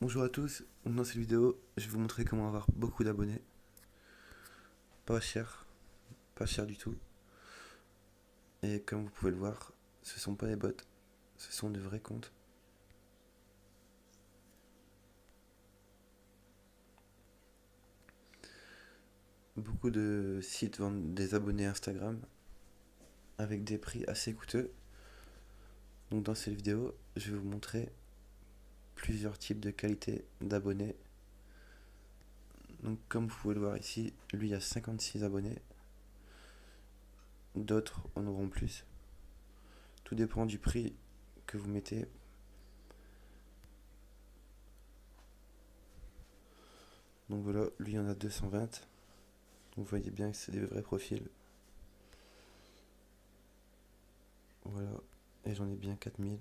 Bonjour à tous, dans cette vidéo, je vais vous montrer comment avoir beaucoup d'abonnés. Pas cher, pas cher du tout. Et comme vous pouvez le voir, ce sont pas des bots, ce sont de vrais comptes. Beaucoup de sites vendent des abonnés Instagram avec des prix assez coûteux. Donc dans cette vidéo, je vais vous montrer plusieurs types de qualité d'abonnés. Donc comme vous pouvez le voir ici, lui a 56 abonnés. D'autres en auront plus. Tout dépend du prix que vous mettez. Donc voilà, lui en a 220. Vous voyez bien que c'est des vrais profils. Voilà, et j'en ai bien 4000.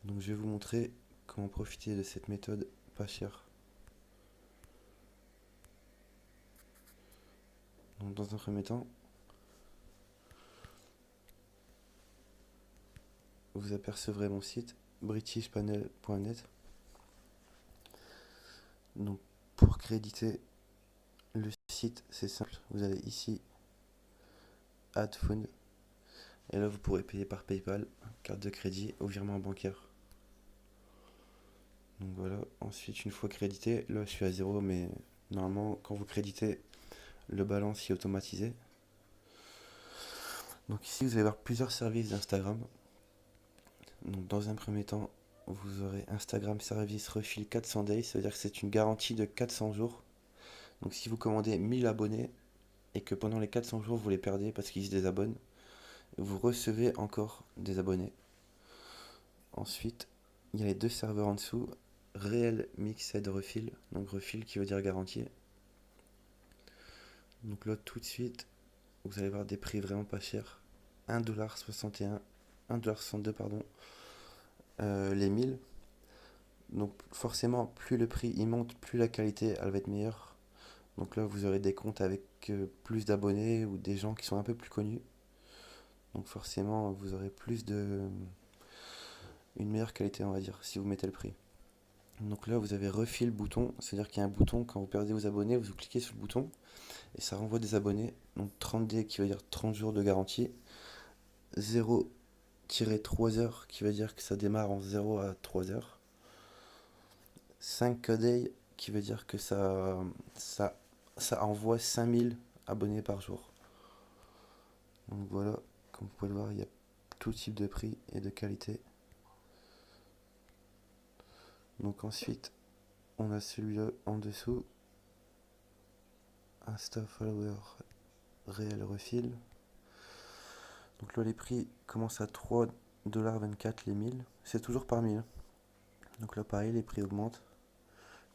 Donc je vais vous montrer comment profiter de cette méthode pas chère. Donc dans un premier temps, vous apercevrez mon site britishpanel.net. Donc pour créditer le site, c'est simple. Vous allez ici, Add Fund. Et là, vous pourrez payer par PayPal, carte de crédit ou virement bancaire. Donc voilà, ensuite, une fois crédité, là je suis à zéro, mais normalement, quand vous créditez, le balance est automatisé. Donc ici, vous allez avoir plusieurs services d'Instagram. Donc dans un premier temps, vous aurez Instagram Service Refill 400 Days, ça veut dire que c'est une garantie de 400 jours. Donc si vous commandez 1000 abonnés et que pendant les 400 jours vous les perdez parce qu'ils se désabonnent, vous recevez encore des abonnés. Ensuite, il y a les deux serveurs en dessous, Real Mixed Refill, donc refill qui veut dire garantie. Donc là tout de suite, vous allez voir des prix vraiment pas chers. 1,61$, 1,62$ pardon, les 1000. Donc forcément, plus le prix il monte, plus la qualité elle va être meilleure. Donc là, vous aurez des comptes avec plus d'abonnés ou des gens qui sont un peu plus connus. Donc forcément, vous aurez une meilleure qualité, on va dire, si vous mettez le prix. Donc là, vous avez refill bouton, c'est-à-dire qu'il y a un bouton, quand vous perdez vos abonnés, vous cliquez sur le bouton et ça renvoie des abonnés. Donc 30D qui veut dire 30 jours de garantie. 0-3 heures qui veut dire que ça démarre en 0 à 3 heures. 5 day qui veut dire que ça envoie 5000 abonnés par jour. Donc voilà, comme vous pouvez le voir, il y a tout type de prix et de qualité. Donc ensuite, on a celui-là en dessous, Insta Follower Réel Refill. Donc là, les prix commencent à 3,24$ les 1000. C'est toujours par 1000. Donc là, pareil, les prix augmentent.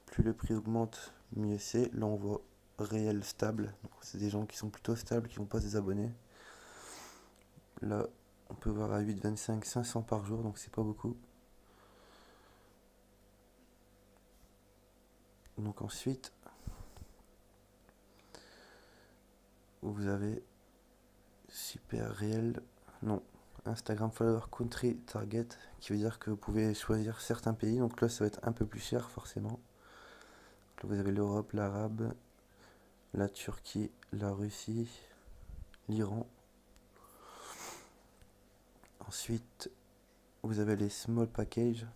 Plus le prix augmente, mieux c'est. Là, on voit réel stable. C'est des gens qui sont plutôt stables, qui vont pas se désabonner. Là, on peut voir à 8,25, 500 par jour, donc c'est pas beaucoup. Donc ensuite, vous avez super réel, non, Instagram Follower Country Target, qui veut dire que vous pouvez choisir certains pays. Donc là, ça va être un peu plus cher forcément. Là, vous avez l'Europe, l'Arabe, la Turquie, la Russie, l'Iran. Ensuite, vous avez les small packages.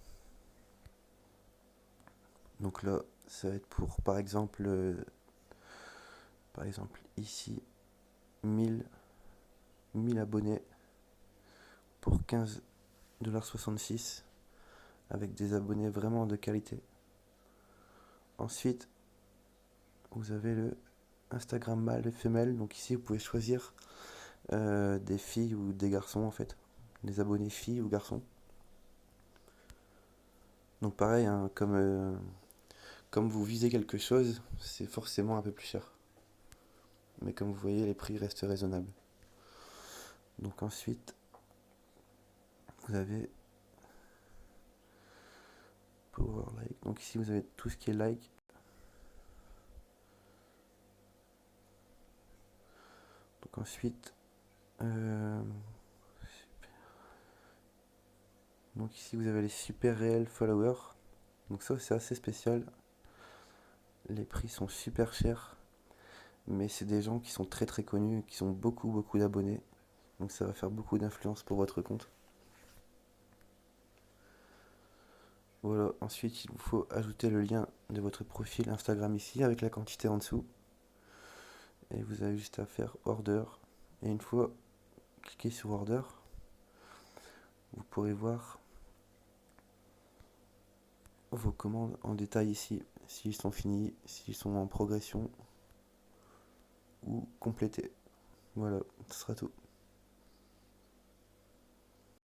Donc là, ça va être pour, par exemple ici, 1000 abonnés pour 15,66$ avec des abonnés vraiment de qualité. Ensuite, vous avez le Instagram mâle et femelle. Donc ici, vous pouvez choisir des filles ou des garçons en fait. Des abonnés filles ou garçons. Donc pareil, hein, comme vous visez quelque chose, c'est forcément un peu plus cher. Mais comme vous voyez, les prix restent raisonnables. Donc ensuite, vous avez Power Like. Donc ici, vous avez tout ce qui est like. Donc ensuite, Donc ici vous avez les super réels followers. Donc ça c'est assez spécial. Les prix sont super chers. Mais c'est des gens qui sont très très connus, qui ont beaucoup d'abonnés. Donc ça va faire beaucoup d'influence pour votre compte. Voilà, ensuite il vous faut ajouter le lien de votre profil Instagram ici avec la quantité en dessous. Et vous avez juste à faire order. Et une fois cliqué sur order, vous pourrez voir vos commandes en détail ici, s'ils sont finis, s'ils sont en progression ou complétés. Voilà, ce sera tout.